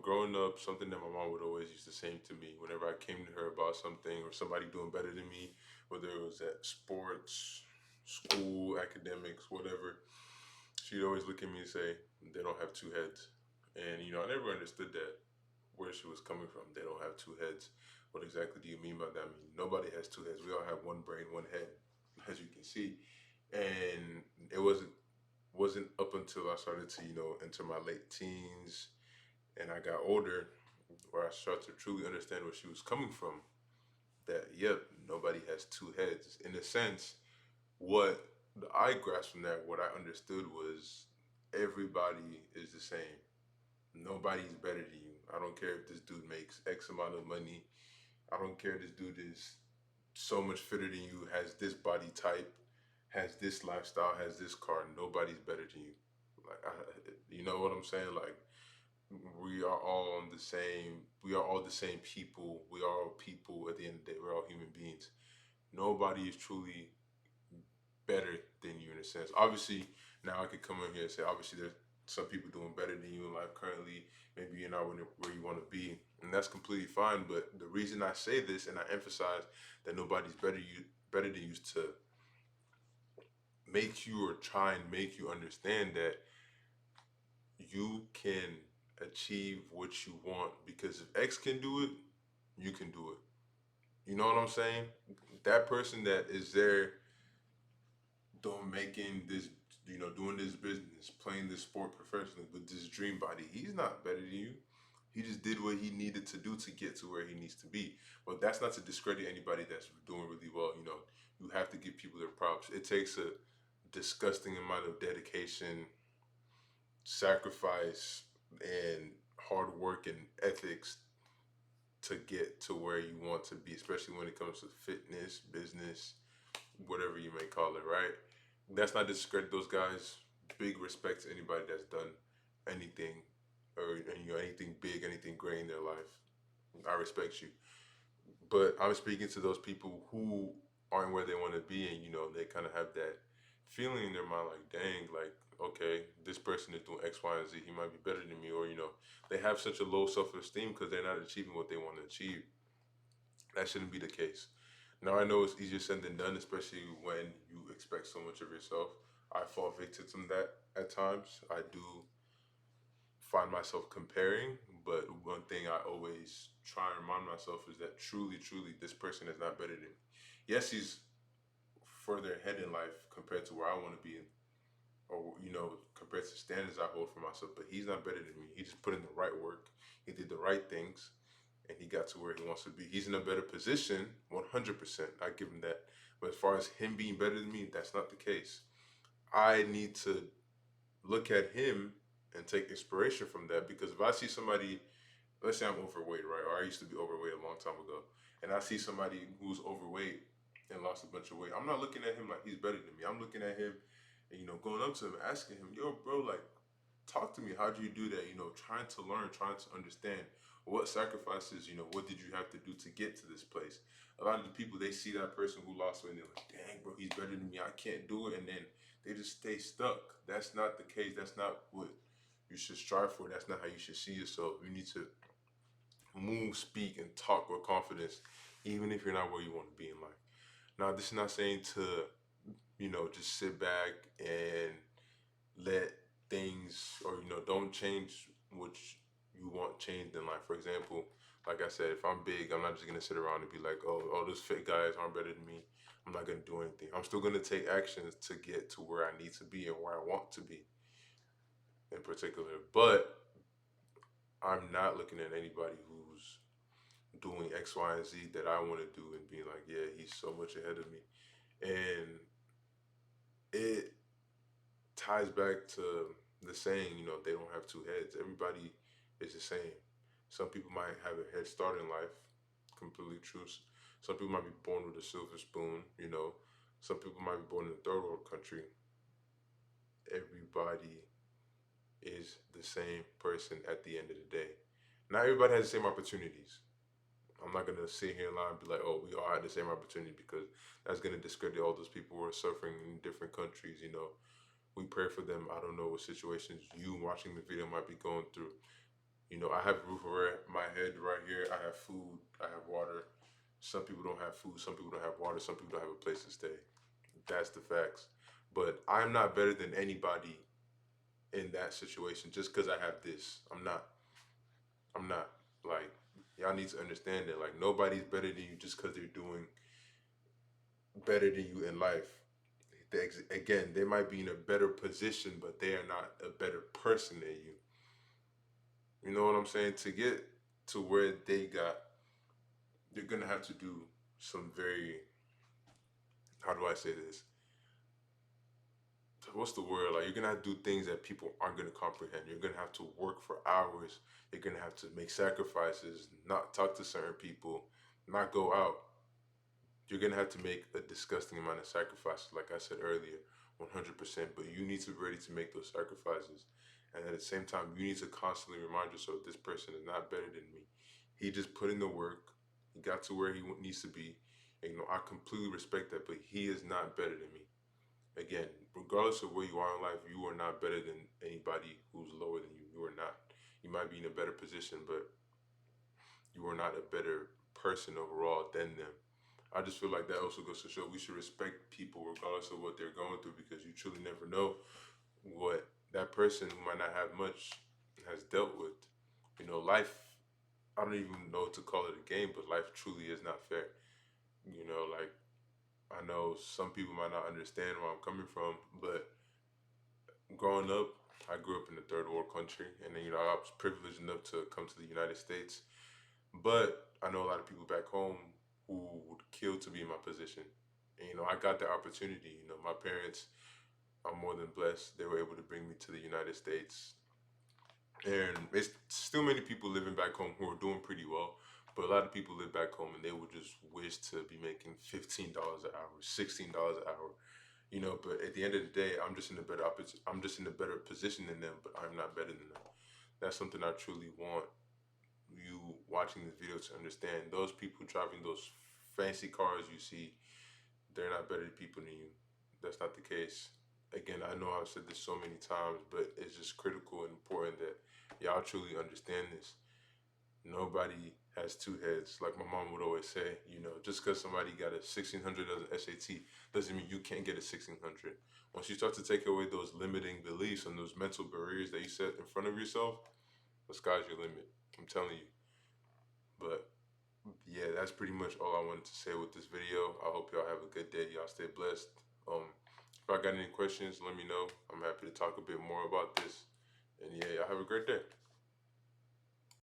growing up, something that my mom would always used to say to me whenever I came to her about something or somebody doing better than me, whether it was at sports, school, academics, whatever, she'd always look at me and say, they don't have two heads. And, I never understood that, where she was coming from. They don't have two heads. What exactly do you mean by that? I mean, nobody has two heads. We all have one brain, one head, as you can see. And it wasn't up until I started to, enter my late teens and I got older where I started to truly understand where she was coming from. That, yep, nobody has two heads. In a sense, what I grasped from that, what I understood was everybody is the same. Nobody's better than you. I don't care if this dude makes X amount of money. I don't care if this dude is so much fitter than you, has this body type, has this lifestyle, has this car. Nobody's better than you. You know what I'm saying? Like, we are all on the same. We are all the same people. We are all people. At the end of the day, we're all human beings. Nobody is truly better than you in a sense. Obviously, now I could come in here and say, obviously, there's some people doing better than you in life currently. Maybe you're not where you want to be, and that's completely fine. But the reason I say this and I emphasize that nobody's better than you is to make you or try and make you understand that you can achieve what you want, because if X can do it, you can do it. You know what I'm saying? That person that is there doing making this, doing this business, playing this sport professionally with this dream body, he's not better than you. He just did what he needed to do to get to where he needs to be. But that's not to discredit anybody that's doing really well. You have to give people their props. It takes a disgusting amount of dedication, sacrifice, and hard work and ethics to get to where you want to be, especially when it comes to fitness, business, whatever you may call it, right? That's not discredit those guys. Big respect to anybody that's done anything or anything big, anything great in their life. I respect you. But I'm speaking to those people who aren't where they want to be, and they kind of have that feeling in their mind, like, dang, like, okay, this person is doing X, Y, and Z. He might be better than me, or they have such a low self-esteem because they're not achieving what they want to achieve. That shouldn't be the case. Now I know it's easier said than done, especially when you expect so much of yourself. I fall victim to that at times. I do find myself comparing, but one thing I always try and remind myself is that truly, truly, this person is not better than me. Yes, he's further ahead in life compared to where I want to be, or compared to standards I hold for myself, but he's not better than me. He just put in the right work. He did the right things, and he got to where he wants to be. He's in a better position, 100%. I give him that. But as far as him being better than me, that's not the case. I need to look at him and take inspiration from that, because if I see somebody, let's say I'm overweight, right? Or I used to be overweight a long time ago, and I see somebody who's overweight and lost a bunch of weight, I'm not looking at him like he's better than me. I'm looking at him and, going up to him, asking him, yo, bro, like, talk to me. How do you do that? Trying to learn, trying to understand what sacrifices, what did you have to do to get to this place? A lot of the people, they see that person who lost weight and they're like, dang, bro, he's better than me. I can't do it. And then they just stay stuck. That's not the case. That's not what you should strive for. That's not how you should see yourself. You need to move, speak, and talk with confidence, even if you're not where you want to be in life. Now, this is not saying to, just sit back and let things, or don't change what you want changed in life. For example, like I said, if I'm big, I'm not just gonna sit around and be like, oh, those fit guys aren't better than me. I'm not gonna do anything. I'm still gonna take actions to get to where I need to be and where I want to be in particular. But I'm not looking at anybody who's doing X, Y, and Z that I want to do and being like, yeah, he's so much ahead of me. And it ties back to the saying, they don't have two heads. Everybody is the same. Some people might have a head start in life, completely true. Some people might be born with a silver spoon. Some people might be born in a third world country. Everybody is the same person at the end of the day. Not everybody has the same opportunities. I'm not gonna sit here and lie and be like, oh, we all had the same opportunity, because that's gonna discredit all those people who are suffering in different countries. We pray for them. I don't know what situations you watching the video might be going through. You know, I have a roof over my head right here. I have food. I have water. Some people don't have food. Some people don't have water. Some people don't have a place to stay. That's the facts. But I'm not better than anybody in that situation just because I have this. I'm not. I'm not. Like, y'all need to understand that. Like, nobody's better than you just because they're doing better than you in life. Again, they might be in a better position, but they are not a better person than you. You know what I'm saying? To get to where they got, you're gonna have to do some very, how do I say this? What's the word? Like, you're gonna have to do things that people aren't gonna comprehend. You're gonna have to work for hours. You're gonna have to make sacrifices, not talk to certain people, not go out. You're gonna have to make a disgusting amount of sacrifices, like I said earlier, 100%. But you need to be ready to make those sacrifices, and at the same time, you need to constantly remind yourself this person is not better than me. He just put in the work. He got to where he needs to be. And, you know, I completely respect that, but he is not better than me. Again, regardless of where you are in life, you are not better than anybody who's lower than you. You are not. You might be in a better position, but you are not a better person overall than them. I just feel like that also goes to show we should respect people regardless of what they're going through, because you truly never know what that person who might not have much has dealt with. You know, life, I don't even know what to call it a game, but life truly is not fair. You know, like, I know some people might not understand where I'm coming from, but growing up, I grew up in a third world country, and then, you know, I was privileged enough to come to the United States. But I know a lot of people back home who would kill to be in my position. And, you know, I got the opportunity. You know, my parents are more than blessed. They were able to bring me to the United States. And it's still many people living back home who are doing pretty well. But a lot of people live back home and they would just wish to be making $15 an hour, $16 an hour. You know, but at the end of the day, I'm just in a better position than them, but I'm not better than them. That's something I truly want you watching this video to understand. Those people driving those fancy cars you see, they're not better people than you. That's not the case. Again, I know I've said this so many times, but it's just critical and important that y'all truly understand this. Nobody has two heads. Like my mom would always say, you know, just because somebody got a 1600 as an SAT doesn't mean you can't get a 1600. Once you start to take away those limiting beliefs and those mental barriers that you set in front of yourself, the sky's your limit. I'm telling you. But yeah, that's pretty much all I wanted to say with this video. I hope y'all have a good day. Y'all stay blessed. If I got any questions, let me know. I'm happy to talk a bit more about this. And yeah, y'all have a great day.